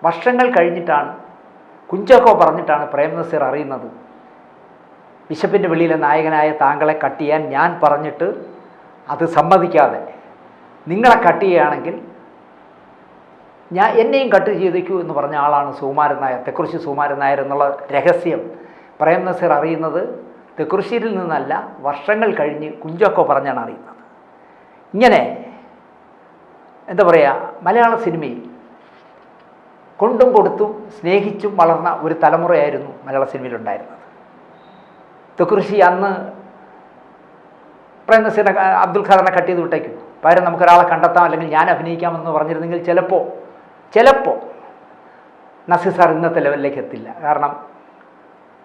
വർഷങ്ങൾ കഴിഞ്ഞിട്ടാണ് കുഞ്ചാക്കോ പറഞ്ഞിട്ടാണ് പ്രേം നസീർ അറിയുന്നത്, വിശപ്പിൻ്റെ വെളിയിലെ നായകനായ താങ്കളെ കട്ട് ചെയ്യാൻ ഞാൻ പറഞ്ഞിട്ട് അത് സമ്മതിക്കാതെ നിങ്ങളെ കട്ട് ചെയ്യുകയാണെങ്കിൽ എന്നെയും കട്ട് ചെയ്തേക്കൂ എന്ന് പറഞ്ഞ ആളാണ് സുകുമാരൻ നായർ, തെക്കുറിശ്ശി സുകുമാരൻ നായർ എന്നുള്ള രഹസ്യം പ്രേം നസീർ അറിയുന്നത് തെക്കുറിശ്ശിയിൽ നിന്നല്ല, വർഷങ്ങൾ കഴിഞ്ഞ് കുഞ്ചാക്കോ പറഞ്ഞാണ് അറിയുന്നത്. ഇങ്ങനെ എന്താ പറയുക, മലയാള സിനിമയിൽ കൊണ്ടും കൊടുത്തും സ്നേഹിച്ചും വളർന്ന ഒരു തലമുറയായിരുന്നു മലയാള സിനിമയിലുണ്ടായിരുന്നത്. തെക്കുറിശ്ശി അന്ന് പ്രേം നസീറിനെ അബ്ദുൽ ഖാദറിനെ കട്ട് ചെയ്ത് വിട്ടേക്കും, പകരം നമുക്കൊരാളെ കണ്ടെത്താം അല്ലെങ്കിൽ ഞാൻ അഭിനയിക്കാമെന്ന് പറഞ്ഞിരുന്നെങ്കിൽ ചിലപ്പോൾ നസീർ സാർ ഇന്നത്തെ ലെവലിലേക്ക് എത്തില്ല. കാരണം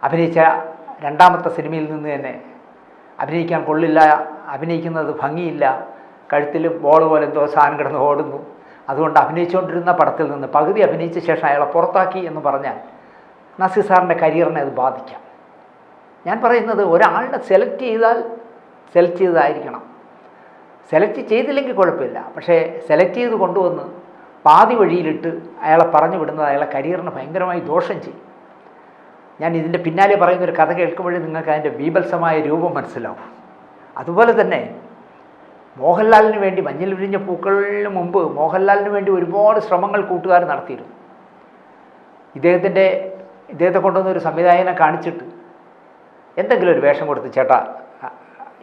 അഭിനയിച്ച രണ്ടാമത്തെ സിനിമയിൽ നിന്ന് തന്നെ അഭിനയിക്കാൻ കൊള്ളില്ല, അഭിനയിക്കുന്നത് ഭംഗിയില്ല, കഴുത്തിൽ ബോൾ പോലെ എന്തോ സാധനം കിടന്ന് ഓടുന്നു, അതുകൊണ്ട് അഭിനയിച്ചുകൊണ്ടിരുന്ന പടത്തിൽ നിന്ന് പകുതി അഭിനയിച്ച ശേഷം അയാളെ പുറത്താക്കി എന്ന് പറഞ്ഞാൽ നസീർ സാറിൻ്റെ കരിയറിനെ അത് ബാധിക്കാം. ഞാൻ പറയുന്നത് ഒരാളിനെ സെലക്ട് ചെയ്തതായിരിക്കണം. സെലക്ട് ചെയ്തില്ലെങ്കിൽ കുഴപ്പമില്ല, പക്ഷേ സെലക്ട് ചെയ്ത് കൊണ്ടുവന്ന് പാതി വഴിയിലിട്ട് അയാളെ പറഞ്ഞു വിടുന്നത് അയാളെ കരിയറിന് ഭയങ്കരമായി ദോഷം ചെയ്യും. ഞാൻ ഇതിൻ്റെ പിന്നാലെ പറയുന്നൊരു കഥ കേൾക്കുമ്പോഴേ നിങ്ങൾക്ക് അതിൻ്റെ ബീഭത്സമായ രൂപം മനസ്സിലാവും. അതുപോലെ തന്നെ മോഹൻലാലിന് വേണ്ടി മഞ്ഞിൽ വിരിഞ്ഞ പൂക്കളിന് മുമ്പ് മോഹൻലാലിന് വേണ്ടി ഒരുപാട് ശ്രമങ്ങൾ കൂട്ടുകാർ നടത്തിയിരുന്നു. ഇദ്ദേഹത്തെ കൊണ്ടുവന്നൊരു സംവിധായകനെ കാണിച്ചിട്ട് എന്തെങ്കിലും ഒരു വേഷം കൊടുത്ത്, ചേട്ടാ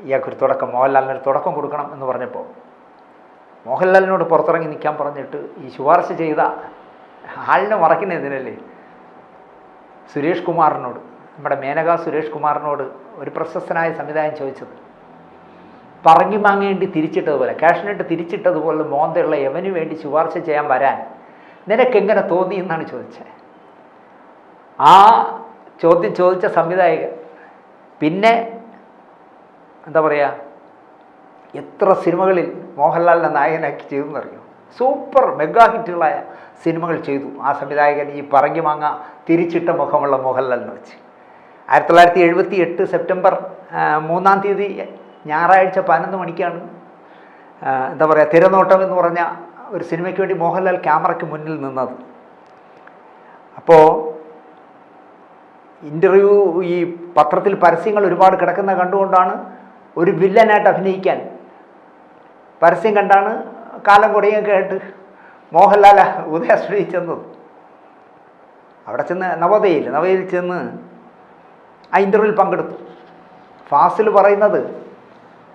ഇയാൾക്കൊരു തുടക്കം, മോഹൻലാലിനൊരു തുടക്കം കൊടുക്കണം എന്ന് പറഞ്ഞപ്പോൾ മോഹൻലാലിനോട് പുറത്തിറങ്ങി നിൽക്കാൻ പറഞ്ഞിട്ട് ഈ ശുപാർശ ചെയ്ത ആളിനെ മറക്കുന്നതിനല്ലേ സുരേഷ് കുമാറിനോട്, നമ്മുടെ മേനക സുരേഷ് കുമാറിനോട് ഒരു പ്രശസ്തനായ സംവിധായകൻ ചോദിച്ചത്, പറങ്ങി മാങ്ങേണ്ടി തിരിച്ചിട്ടതുപോലെ, ക്യാഷിനിട്ട് തിരിച്ചിട്ടതുപോലെ മോന്തയുള്ള യവന് വേണ്ടി ശുപാർശ ചെയ്യാൻ വരാൻ നിനക്കെങ്ങനെ തോന്നി എന്നാണ് ചോദിച്ചത്. ആ ചോദ്യം ചോദിച്ച സംവിധായകൻ പിന്നെ എന്താ പറയുക, എത്ര സിനിമകളിൽ മോഹൻലാലിനെ നായകനാക്കി ചെയ്തെന്നറിയോ? സൂപ്പർ മെഗാ ഹിറ്റുകളായ സിനിമകൾ ചെയ്തു ആ സംവിധായകൻ, ഈ പറങ്ങി മാങ്ങ തിരിച്ചിട്ട മുഖമുള്ള മോഹൻലാലിനെ വെച്ച്. 1978 സെപ്റ്റംബർ 3-ാം തീയതി ഞായറാഴ്ച 11 മണിക്കാണ് എന്താ പറയുക, തിരനോട്ടം എന്ന് പറഞ്ഞ ഒരു സിനിമയ്ക്ക് വേണ്ടി മോഹൻലാൽ ക്യാമറയ്ക്ക് മുന്നിൽ നിന്നത്. അപ്പോൾ ഇൻ്റർവ്യൂ, ഈ പത്രത്തിൽ പരസ്യങ്ങൾ ഒരുപാട് കിടക്കുന്ന കണ്ടുകൊണ്ടാണ് ഒരു വില്ലനായിട്ട് അഭിനയിക്കാൻ പരസ്യം കണ്ടാണ് കാലം കൊടയൊക്കെ ആയിട്ട് മോഹൻലാൽ ഉദയാസ്ട്രീ ചെന്നത്. അവിടെ ചെന്ന് നവോദയയിൽ ചെന്ന് ആ ഇൻ്റർവ്യൂവിൽ പങ്കെടുത്തു. ഫാസിൽ പറയുന്നത്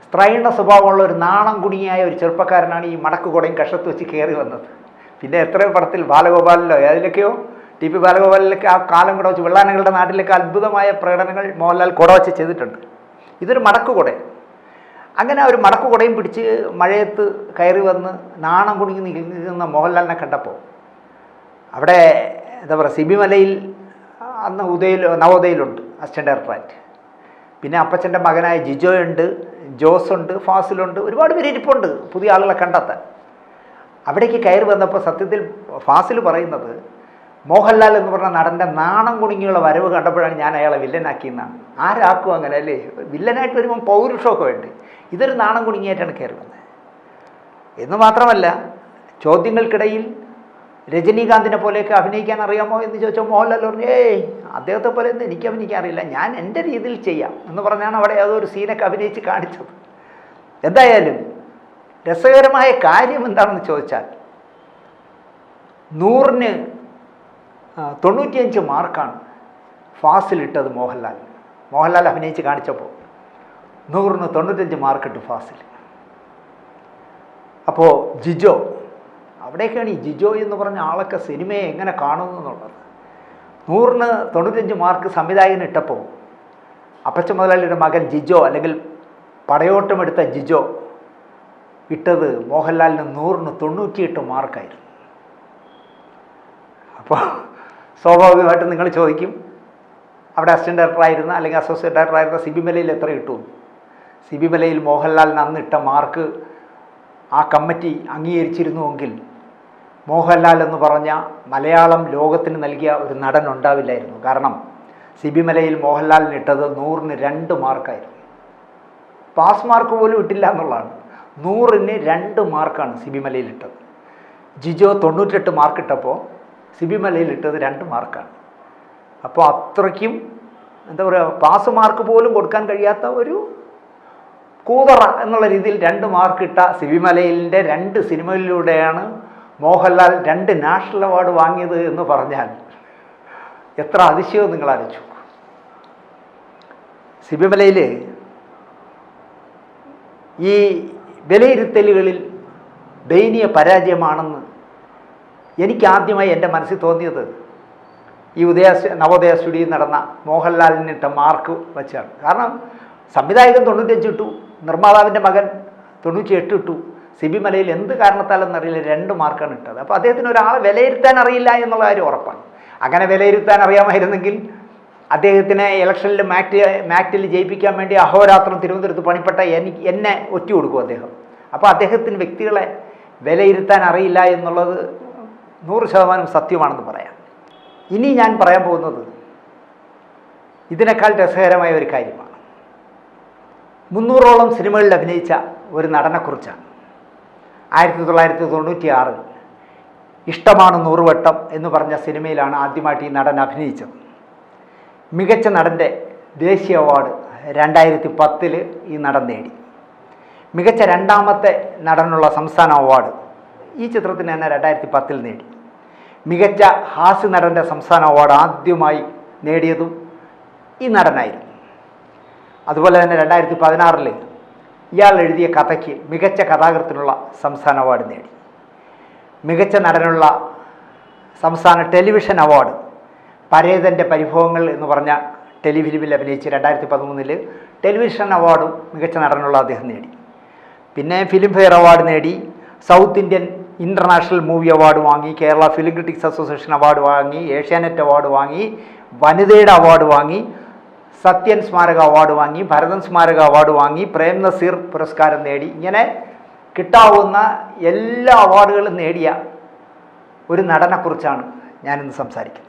സ്ത്രൈണ സ്വഭാവമുള്ള ഒരു നാണം കുടുങ്ങിയായ ഒരു ചെറുപ്പക്കാരനാണ് ഈ മടക്ക് കുടയും കഷത്ത് വെച്ച് കയറി വന്നത്. പിന്നെ എത്രയോ പടത്തിൽ ബാലഗോപാലിലോ അതിലൊക്കെയോ ടി.പി. ബാലഗോപാലിലൊക്കെ ആ കാലം കുട വെച്ച്, വെള്ളാനങ്ങളുടെ നാട്ടിലൊക്കെ അത്ഭുതമായ പ്രകടനങ്ങൾ മോഹൻലാൽ കുട വെച്ച് ചെയ്തിട്ടുണ്ട്. ഇതൊരു മടക്ക് കുടയാണ്. അങ്ങനെ ഒരു മടക്ക് കുടയും പിടിച്ച് മഴയത്ത് കയറി വന്ന് നാണം കുടുങ്ങി നിൽക്കുന്ന മോഹൻലാലിനെ കണ്ടപ്പോൾ അവിടെ എന്താ പറയുക, സിബിമലയിൽ അന്ന് നവോദയയിലുണ്ട് അസിസ്റ്റൻ്റ് ഡയറക്ടറായിട്ട്. പിന്നെ അപ്പച്ചൻ്റെ മകനായ ജിജോയുണ്ട്, ജോസുണ്ട്, ഫാസിലുണ്ട്, ഒരുപാട് പേര് ഇരിപ്പുണ്ട് പുതിയ ആളുകളെ കണ്ടെത്താൻ. അവിടേക്ക് കയറി വന്നപ്പോൾ സത്യത്തിൽ ഫാസിൽ പറയുന്നത് മോഹൻലാൽ എന്ന് പറഞ്ഞ നടൻ്റെ നാണം കുടുങ്ങിയുള്ള വരവ് കണ്ടപ്പോഴാണ് ഞാൻ അയാളെ വില്ലനാക്കിയെന്നാണ്. ആരാക്കും അങ്ങനെ അല്ലേ? വില്ലനായിട്ട് വരുമ്പം പൗരുഷമൊക്കെ വേണ്ടേ? ഇതൊരു നാണം കുടുങ്ങിയായിട്ടാണ് കയറി വന്നത്. എന്ന് മാത്രമല്ല, ചോദ്യങ്ങൾക്കിടയിൽ രജനീകാന്തിനെ പോലെയൊക്കെ അഭിനയിക്കാൻ അറിയാമോ എന്ന് ചോദിച്ചാൽ മോഹൻലാൽ പറഞ്ഞു, അദ്ദേഹത്തെ പോലെ ഒന്നും എനിക്ക് അഭിനയിക്കാൻ അറിയില്ല, ഞാൻ എൻ്റെ രീതിയിൽ ചെയ്യാം എന്ന് പറഞ്ഞാണ് അവിടെ അതൊരു സീനൊക്കെ അഭിനയിച്ച് കാണിച്ചത്. എന്തായാലും രസകരമായ കാര്യം എന്താണെന്ന് ചോദിച്ചാൽ 100ന് 95 മാർക്കാണ് ഫാസിലിട്ടത് മോഹൻലാൽ അഭിനയിച്ച് കാണിച്ചപ്പോൾ 100ന് 95 മാർക്കിട്ട് ഫാസിൽ. അപ്പോൾ ജിജോ, അവിടേക്കാണ് ഈ ജിജോ എന്ന് പറഞ്ഞ ആളൊക്കെ സിനിമയെ എങ്ങനെ കാണുന്നു എന്നുള്ളത്. 100ന് 95 മാർക്ക് സംവിധായകൻ ഇട്ടപ്പോൾ അപ്പച്ച മുതലാളിയുടെ മകൻ ജിജോ, അല്ലെങ്കിൽ പടയോട്ടമെടുത്ത ജിജോ ഇട്ടത് മോഹൻലാലിന് 100ന് 98 മാർക്കായിരുന്നു. അപ്പോൾ സ്വാഭാവികമായിട്ടും നിങ്ങൾ ചോദിക്കും, അവിടെ അസിസ്റ്റൻ്റ് ഡയറക്ടറായിരുന്ന അല്ലെങ്കിൽ അസോസിയേറ്റ് ഡയറക്ടറായിരുന്ന സിബിമലയിൽ എത്ര കിട്ടും? സിബിമലയിൽ മോഹൻലാലിന് അന്നിട്ട മാർക്ക് ആ കമ്മിറ്റി അംഗീകരിച്ചിരുന്നുവെങ്കിൽ മോഹൻലാൽ എന്ന് പറഞ്ഞ മലയാളം ലോകത്തിന് നൽകിയ ഒരു നടൻ ഉണ്ടാവില്ലായിരുന്നു. കാരണം സിബിമലയിൽ മോഹൻലാലിന് ഇട്ടത് 100ന് 2 മാർക്കായിരുന്നു. പാസ് മാർക്ക് പോലും ഇട്ടില്ല എന്നുള്ളതാണ്. 100ന് 2 മാർക്കാണ് സിബിമലയിൽ ഇട്ടത്. ജിജോ 98 മാർക്കിട്ടപ്പോൾ സിബി മലയിൽ ഇട്ടത് 2 മാർക്കാണ്. അപ്പോൾ അത്രയ്ക്കും എന്താ പറയുക, പാസ് മാർക്ക് പോലും കൊടുക്കാൻ കഴിയാത്ത ഒരു കൂതറ എന്നുള്ള രീതിയിൽ 2 മാർക്ക് ഇട്ട സിബി മലയിലിൻ്റെ 2 സിനിമകളിലൂടെയാണ് മോഹൻലാൽ 2 നാഷണൽ അവാർഡ് വാങ്ങിയത് എന്ന് പറഞ്ഞാൽ എത്ര അതിശയവും നിങ്ങൾ ആലോചിച്ചു. സിബി മലയിൽ ഈ വിലയിരുത്തലുകളിൽ ദയനീയ പരാജയമാണെന്ന് എനിക്കാദ്യമായി എൻ്റെ മനസ്സിൽ തോന്നിയത് ഈ നവോദയ സ്റ്റുഡിയോയിൽ നടന്ന മോഹൻലാലിനിട്ട മാർക്ക് വെച്ചാണ്. കാരണം സംവിധായകൻ 95 ഇട്ടു, നിർമ്മാതാവിൻ്റെ മകൻ 98 ഇട്ടു. സിബി മലയിൽ എന്ത് കാരണത്താലെന്നറിയില്ല 2 മാർക്കാണ് ഇട്ടത്. അപ്പോൾ അദ്ദേഹത്തിന് ഒരാളെ വിലയിരുത്താൻ അറിയില്ല എന്നുള്ള കാര്യം ഉറപ്പാണ്. അങ്ങനെ വിലയിരുത്താൻ അറിയാമായിരുന്നെങ്കിൽ അദ്ദേഹത്തിനെ ഇലക്ഷനിൽ മാക്റ്റിൽ ജയിപ്പിക്കാൻ വേണ്ടി അഹോരാത്രം തിരുവനന്തപുരത്ത് പണിപ്പെട്ട എന്നെ ഒറ്റ കൊടുക്കും അദ്ദേഹം. അപ്പോൾ അദ്ദേഹത്തിന് വ്യക്തികളെ വിലയിരുത്താൻ അറിയില്ല എന്നുള്ളത് 100% സത്യമാണെന്ന് പറയാം. ഇനി ഞാൻ പറയാൻ പോകുന്നത് ഇതിനേക്കാൾ രസകരമായ ഒരു കാര്യമാണ്. 300ഓളം സിനിമകളിൽ അഭിനയിച്ച ഒരു നടനെക്കുറിച്ചാണ്. 1996 ഇഷ്ടമാണ് 100 വട്ടം എന്ന് പറഞ്ഞ സിനിമയിലാണ് ആദ്യമായിട്ട് ഈ നടൻ അഭിനയിച്ചത്. മികച്ച നടൻ്റെ ദേശീയ അവാർഡ് 2010 ഈ നടൻ നേടി. മികച്ച 2ാമത്തെ നടനുള്ള സംസ്ഥാന അവാർഡ് ഈ ചിത്രത്തിന് തന്നെ 2010 നേടി. മികച്ച ഹാസ്യ നടൻ്റെ സംസ്ഥാന അവാർഡ് ആദ്യമായി നേടിയതും ഈ നടനായിരുന്നു. അതുപോലെ തന്നെ 2016 ഇയാൾ എഴുതിയ കഥയ്ക്ക് മികച്ച കഥാകൃത്തിനുള്ള സംസ്ഥാന അവാർഡ് നേടി. മികച്ച നടനുള്ള സംസ്ഥാന ടെലിവിഷൻ അവാർഡ് പരേതൻ്റെ പരിഭവങ്ങൾ എന്ന് പറഞ്ഞ ടെലിഫിലിമിൽ അഭിനയിച്ച് 2013 ടെലിവിഷൻ അവാർഡും മികച്ച നടനുള്ള അദ്ദേഹം നേടി. പിന്നെ ഫിലിം ഫെയർ അവാർഡ് നേടി, South Indian international movie award വാങ്ങി, Kerala film critics association award വാങ്ങി, ഏഷ്യാനെറ്റ് അവാർഡ് വാങ്ങി, വനിതയുടെ അവാർഡ് വാങ്ങി, സത്യൻ സ്മാരക അവാർഡ് വാങ്ങി, ഭരതൻ സ്മാരക അവാർഡ് വാങ്ങി, പ്രേം നസീർ പുരസ്കാരം നേടി. ഇങ്ങനെ കിട്ടാവുന്ന എല്ലാ അവാർഡുകളും നേടിയ ഒരു നടനെക്കുറിച്ചാണ് ഞാനിന്ന് സംസാരിക്കുന്നത്.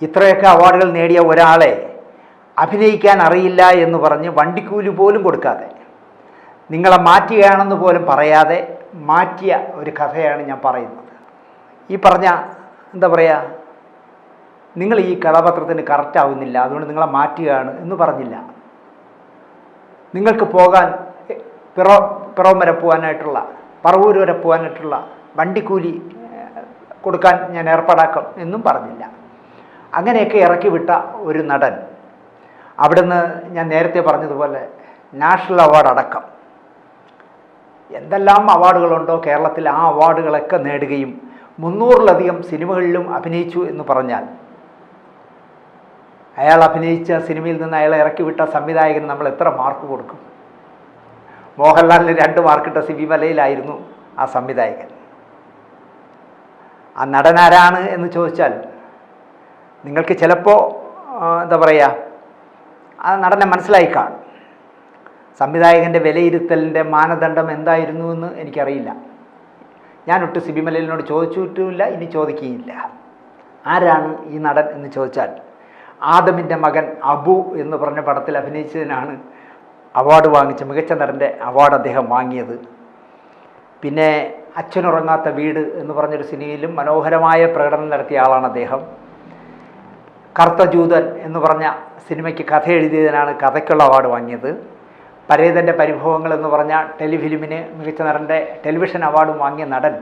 ഇത്രയൊക്കെ അവാർഡുകൾ നേടിയ ഒരാളെ അഭിനയിക്കാൻ അറിയില്ല എന്ന് പറഞ്ഞ് വണ്ടിക്കൂലി പോലും കൊടുക്കാതെ, നിങ്ങളെ മാറ്റുകയാണെന്ന് പോലും പറയാതെ മാറ്റിയ ഒരു കഥയാണ് ഞാൻ പറയുന്നത്. ഈ പറഞ്ഞ എന്താ പറയുക, നിങ്ങൾ ഈ കഥാപാത്രത്തിന് കറക്റ്റ് ആവുന്നില്ല, അതുകൊണ്ട് നിങ്ങളെ മാറ്റുകയാണ് എന്ന് പറഞ്ഞില്ല. നിങ്ങൾക്ക് പോകാൻ പിറവം വരെ പോകാനായിട്ടുള്ള, പറവൂർ വരെ പോകാനായിട്ടുള്ള വണ്ടിക്കൂലി കൊടുക്കാൻ ഞാൻ ഏർപ്പാടാക്കും എന്നും പറഞ്ഞില്ല. അങ്ങനെയൊക്കെ ഇറക്കി വിട്ട ഒരു നടൻ അവിടുന്ന് ഞാൻ നേരത്തെ പറഞ്ഞതുപോലെ നാഷണൽ അവാർഡ് അടക്കം എന്തെല്ലാം അവാർഡുകളുണ്ടോ കേരളത്തിൽ ആ അവാർഡുകളൊക്കെ നേടുകയും 300-ലധികം സിനിമകളിലും അഭിനയിച്ചു എന്ന് പറഞ്ഞാൽ അയാൾ അഭിനയിച്ച സിനിമയിൽ നിന്ന് അയാളെ ഇറക്കി വിട്ട സംവിധായകന് നമ്മൾ എത്ര മാർക്ക് കൊടുക്കും? മോഹൻലാലിന് 2 മാർക്കിട്ട സിബി മലയിലായിരുന്നു ആ സംവിധായകൻ. ആ നടനാരാണ് എന്ന് ചോദിച്ചാൽ നിങ്ങൾക്ക് ചിലപ്പോൾ എന്താ പറയുക, ആ നടനെ മനസ്സിലായി കാണും. സംവിധായകൻ്റെ വിലയിരുത്തലിൻ്റെ മാനദണ്ഡം എന്തായിരുന്നു എന്ന് എനിക്കറിയില്ല. ഞാനൊട്ട് സിബി മലയിലിനോട് ചോദിച്ചിട്ടുമില്ല, ഇനി ചോദിക്കുകയില്ല. ആരാണ് ഈ നടൻ എന്ന് ചോദിച്ചാൽ ആദമിൻ്റെ മകൻ അബു എന്ന് പറഞ്ഞ പടത്തിൽ അഭിനയിച്ചതിനാണ് അവാർഡ് വാങ്ങിച്ച മികച്ച നടൻ്റെ അവാർഡ് അദ്ദേഹം വാങ്ങിയത്. പിന്നെ അച്ഛനുറങ്ങാത്ത വീട് എന്ന് പറഞ്ഞൊരു സിനിമയിലും മനോഹരമായ പ്രകടനം നടത്തിയ ആളാണ് അദ്ദേഹം. കറുത്ത ജൂതൻ എന്ന് പറഞ്ഞ സിനിമയ്ക്ക് കഥ എഴുതിയതിനാണ് കഥയ്ക്കുള്ള അവാർഡ് വാങ്ങിയത്. പരേതൻ്റെ പരിഭവങ്ങൾ എന്ന് പറഞ്ഞ ടെലിഫിലിമിന് മികച്ച നടൻ്റെ ടെലിവിഷൻ അവാർഡും വാങ്ങിയ നടൻ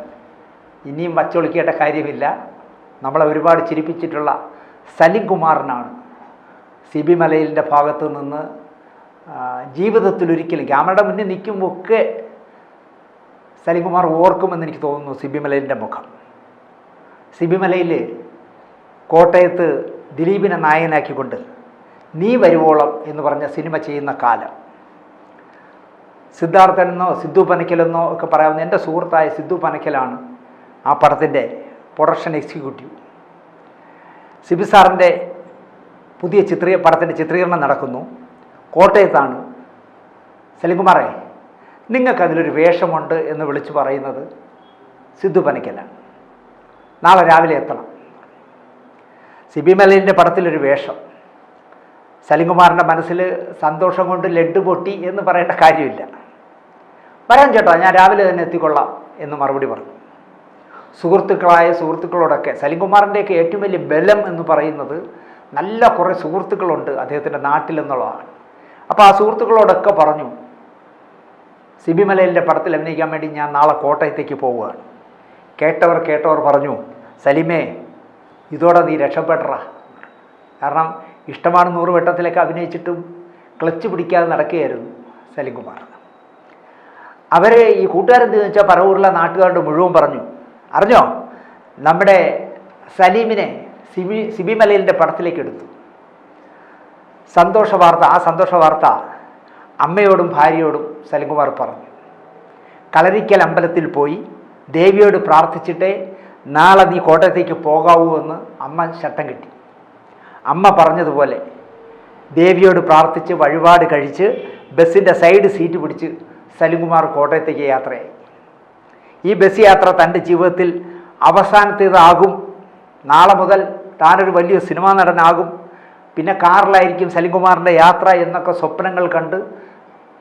ഇനിയും വച്ചൊളിക്കേണ്ട കാര്യമില്ല. നമ്മളെ ഒരുപാട് ചിരിപ്പിച്ചിട്ടുള്ള സലിം കുമാറിനാണ് സിബി മലയിലിൻ്റെ ഭാഗത്തു നിന്ന് ജീവിതത്തിലൊരിക്കലും ക്യാമറയുടെ മുന്നിൽ നിൽക്കുമ്പോഴൊക്കെ സലിം കുമാർ ഓർക്കുമെന്ന് എനിക്ക് തോന്നുന്നു സിബി മലയിലിൻ്റെ മുഖം. സിബി മലയിൽ കോട്ടയത്ത് ദിലീപിനെ നായകനാക്കിക്കൊണ്ട് നീ വരുവോളം എന്ന് പറഞ്ഞ സിനിമ ചെയ്യുന്ന കാലം, സിദ്ധാർത്ഥനെന്നോ സിദ്ധു പനക്കലെന്നോ ഒക്കെ പറയാവുന്ന എൻ്റെ സുഹൃത്തായ സിദ്ധു പനക്കലാണ് ആ പടത്തിൻ്റെ പ്രൊഡക്ഷൻ എക്സിക്യൂട്ടീവ്. സിബി സാറിൻ്റെ പുതിയ പടത്തിൻ്റെ ചിത്രീകരണം നടക്കുന്നു. കോട്ടയത്താണ്. സലിംകുമാറേ, നിങ്ങൾക്കതിലൊരു വേഷമുണ്ട് എന്ന് വിളിച്ചു പറയുന്നത് സിദ്ധു പനക്കലാണ്. നാളെ രാവിലെ എത്തണം. സിബി മലയിലിൻ്റെ പടത്തിലൊരു വേഷം. സലിംകുമാറിൻ്റെ മനസ്സിൽ സന്തോഷം കൊണ്ട് ലഡ്ഡു പൊട്ടി എന്ന് പറയേണ്ട കാര്യമില്ല. വരാൻ ചേട്ടാ, ഞാൻ രാവിലെ തന്നെ എത്തിക്കൊള്ളാം എന്ന് മറുപടി പറഞ്ഞു. സുഹൃത്തുക്കളോടൊക്കെ സലിംകുമാറിൻ്റെയൊക്കെ ഏറ്റവും വലിയ ബലം എന്ന് പറയുന്നത് നല്ല കുറേ സുഹൃത്തുക്കളുണ്ട് അദ്ദേഹത്തിൻ്റെ നാട്ടിലെന്നുള്ളതാണ്. അപ്പോൾ ആ സുഹൃത്തുക്കളോടൊക്കെ പറഞ്ഞു, സിബി മലയിലിൻ്റെ പടത്തിൽ അഭിനയിക്കാൻ വേണ്ടി ഞാൻ നാളെ കോട്ടയത്തേക്ക് പോവുകയാണ്. കേട്ടവർ പറഞ്ഞു, സലിമേ ഇതോടെ നീ രക്ഷപ്പെട്ടറ. കാരണം ഇഷ്ടമാണ് 100 വട്ടത്തിലൊക്കെ അഭിനയിച്ചിട്ടും ക്ലച്ച് പിടിക്കാതെ നടക്കുകയായിരുന്നു സലിംകുമാർ. അവർ ഈ കൂട്ടുകാരെന്തെന്ന് വെച്ചാൽ പറവൂരിലെ നാട്ടുകാരുടെ മുഴുവൻ പറഞ്ഞു, അറിഞ്ഞോ നമ്മുടെ സലീമിനെ സിബി മലയിലിൻ്റെ പടത്തിലേക്ക് എടുത്തു. ആ സന്തോഷ വാർത്ത അമ്മയോടും ഭാര്യയോടും സലിംകുമാർ പറഞ്ഞു. കളരിക്കൽ അമ്പലത്തിൽ പോയി ദേവിയോട് പ്രാർത്ഥിച്ചിട്ടേ നാളെ നീ കോട്ടയത്തേക്ക് പോകാവൂ എന്ന് അമ്മ ശട്ടം കിട്ടി. അമ്മ പറഞ്ഞതുപോലെ ദേവിയോട് പ്രാർത്ഥിച്ച് വഴിപാട് കഴിച്ച് ബസ്സിൻ്റെ സൈഡ് സീറ്റ് പിടിച്ച് സലിംകുമാർ കോട്ടയത്തേക്ക് യാത്രയായി. ഈ ബസ് യാത്ര തൻ്റെ ജീവിതത്തിൽ അവസാനത്തേതാകും. നാളെ മുതൽ താനൊരു വലിയ സിനിമാ നടനാകും, പിന്നെ കാറിലായിരിക്കും സലിംകുമാറിൻ്റെ യാത്ര എന്നൊക്കെ സ്വപ്നങ്ങൾ കണ്ട്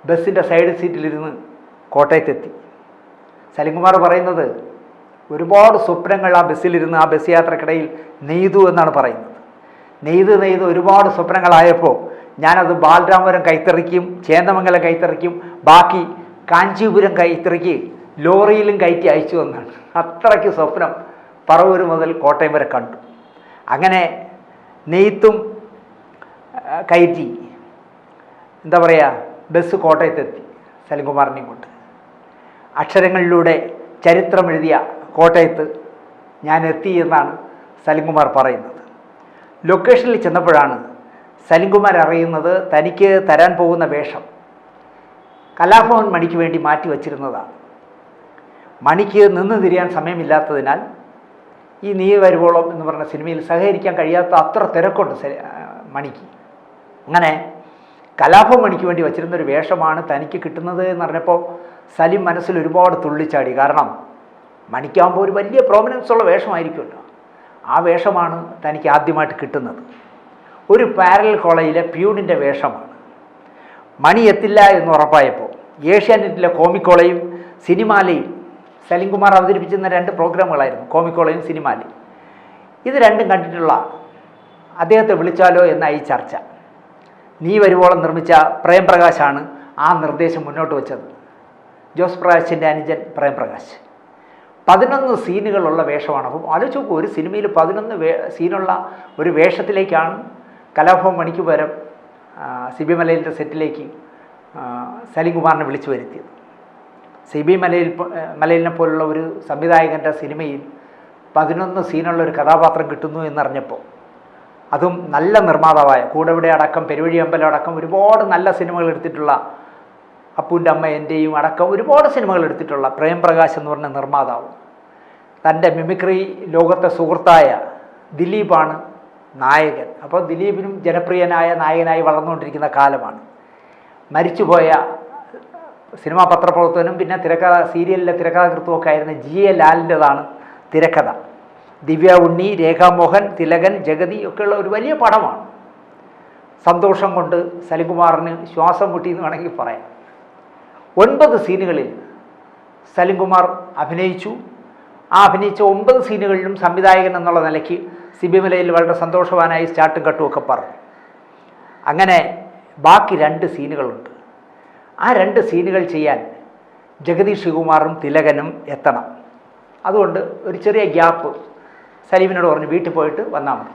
ബസ്സിൻ്റെ സൈഡ് സീറ്റിലിരുന്ന് കോട്ടയത്തെത്തി. സലിംകുമാർ പറയുന്നത് ഒരുപാട് സ്വപ്നങ്ങൾ ആ ബസ്സിലിരുന്ന് ആ ബസ് യാത്രക്കിടയിൽ നെയ്തു എന്നാണ് പറയുന്നത്. നെയ്ത് ഒരുപാട് സ്വപ്നങ്ങളായപ്പോൾ ഞാനത് ബാലരാമപുരം കൈത്തറിക്കും, ചേന്ദമംഗലം കൈത്തറിക്കും, ബാക്കി കാഞ്ചീപുരം കൈത്തറിക്ക് ലോറിയിലും കയറ്റി അയച്ചു എന്നാണ്. അത്രയ്ക്ക് സ്വപ്നം പറവൂർ മുതൽ കോട്ടയം വരെ കണ്ടു. അങ്ങനെ നെയ്ത്തും കയറ്റി എന്താ പറയുക, ബസ് കോട്ടയത്തെത്തി സലിംകുമാറിനെയും കൊണ്ട്. അക്ഷരങ്ങളിലൂടെ ചരിത്രമെഴുതിയ കോട്ടയത്ത് ഞാൻ എത്തി എന്നാണ് സലിംകുമാർ പറയുന്നത്. ലൊക്കേഷനിൽ ചെന്നപ്പോഴാണ് സലിംകുമാർ അറിയുന്നത് തനിക്ക് തരാൻ പോകുന്ന വേഷം കലാഭവൻ മണിക്ക് വേണ്ടി മാറ്റി വച്ചിരുന്നതാണ്. മണിക്ക് നിന്ന് തിരിയാൻ സമയമില്ലാത്തതിനാൽ ഈ നീ വരുവോളം എന്ന് പറഞ്ഞ സിനിമയിൽ സഹകരിക്കാൻ കഴിയാത്ത അത്ര തിരക്കുണ്ട് മണിക്ക്. അങ്ങനെ കലാഭവൻ മണിക്ക് വേണ്ടി വച്ചിരുന്നൊരു വേഷമാണ് തനിക്ക് കിട്ടുന്നത് എന്ന് പറഞ്ഞപ്പോൾ സലിം മനസ്സിൽ ഒരുപാട് തുള്ളിച്ചാടി. കാരണം മണിക്കാകുമ്പോൾ ഒരു വലിയ പ്രോമിനൻസ് ഉള്ള വേഷമായിരിക്കുമല്ലോ. ആ വേഷമാണ് തനിക്ക് ആദ്യമായിട്ട് കിട്ടുന്നത്. ഒരു പാരലൽ കോളേജിലെ പ്യൂണിൻ്റെ വേഷമാണ്. മണി എത്തില്ല എന്ന് ഉറപ്പായപ്പോൾ ഏഷ്യാനെറ്റിലെ കോമിക്കോളയും സിനിമാലയും സലിംകുമാർ അവതരിപ്പിച്ചിരുന്ന 2 പ്രോഗ്രാമുകളായിരുന്നു, കോമിക്കോളയും സിനിമാലയും. ഇത് രണ്ടും കണ്ടിട്ടുള്ള അദ്ദേഹത്തെ വിളിച്ചാലോ എന്നായി ചർച്ച. നീ വരുവോളം നിർമ്മിച്ച പ്രേംപ്രകാശാണ് ആ നിർദ്ദേശം മുന്നോട്ട് വെച്ചത്. ജോസ് പ്രകാശിൻ്റെ അനുജൻ പ്രേംപ്രകാശ്. 11 സീനുകളുള്ള വേഷമാണ്. അപ്പം ആലോചിച്ച് നോക്കൂ, ഒരു സിനിമയിൽ 11 സീനുള്ള ഒരു വേഷത്തിലേക്കാണ് കലാഭവൻ മണിക്ക് പകരം സിബി മലയിലിൻ്റെ സെറ്റിലേക്ക് സലിംകുമാറിനെ വിളിച്ചു വരുത്തിയത്. സിബി മലയിലിനെ പോലുള്ള ഒരു സംവിധായകൻ്റെ സിനിമയിൽ 11 സീനുള്ള ഒരു കഥാപാത്രം കിട്ടുന്നു എന്നറിഞ്ഞപ്പോൾ, അതും നല്ല നിർമ്മാതാവായ കൂടെവിടെ അടക്കം, പെരുവഴി അമ്പലം അടക്കം ഒരുപാട് നല്ല സിനിമകൾ എടുത്തിട്ടുള്ള, അപ്പൂൻ്റെ അമ്മ എൻ്റെയും അടക്കം ഒരുപാട് സിനിമകൾ എടുത്തിട്ടുള്ള പ്രേംപ്രകാശ് എന്ന് പറഞ്ഞ നിർമ്മാതാവ് തൻ്റെ മിമിക്രി ലോകത്തെ സുഹൃത്തായ ദിലീപാണ് നായകൻ. അപ്പോൾ ദിലീപിനും ജനപ്രിയനായ നായകനായി വളർന്നുകൊണ്ടിരിക്കുന്ന കാലമാണ്. മരിച്ചുപോയ സിനിമാ പത്രപ്രവർത്തകനും പിന്നെ സീരിയലിലെ തിരക്കഥാകൃത്തുമൊക്കെ ആയിരുന്ന GA ലാലിൻ്റെതാണ് തിരക്കഥ. ദിവ്യ ഉണ്ണി, രേഖാമോഹൻ, തിലകൻ, ജഗതി ഒക്കെയുള്ള ഒരു വലിയ പടമാണ്. സന്തോഷം കൊണ്ട് സലിംകുമാറിന് ശ്വാസം മുട്ടി എന്ന് വേണമെങ്കിൽ പറയാം. 9 സീനുകളിൽ സലിംകുമാർ അഭിനയിച്ചു. ആ അഭിനയിച്ച 9 സീനുകളിലും സംവിധായകൻ എന്നുള്ള നിലയ്ക്ക് സിബി മലയിൽ വളരെ സന്തോഷവാനായി സ്റ്റാർട്ടും കട്ടുമൊക്കെ പറഞ്ഞു. അങ്ങനെ ബാക്കി 2 സീനുകളുണ്ട്. ആ 2 സീനുകൾ ചെയ്യാൻ ജഗതി ശ്രീകുമാറും തിലകനും എത്തണം. അതുകൊണ്ട് ഒരു ചെറിയ ഗ്യാപ്പ് സലീമിനോട് പറഞ്ഞു, വീട്ടിൽ പോയിട്ട് വന്നാൽ മതി.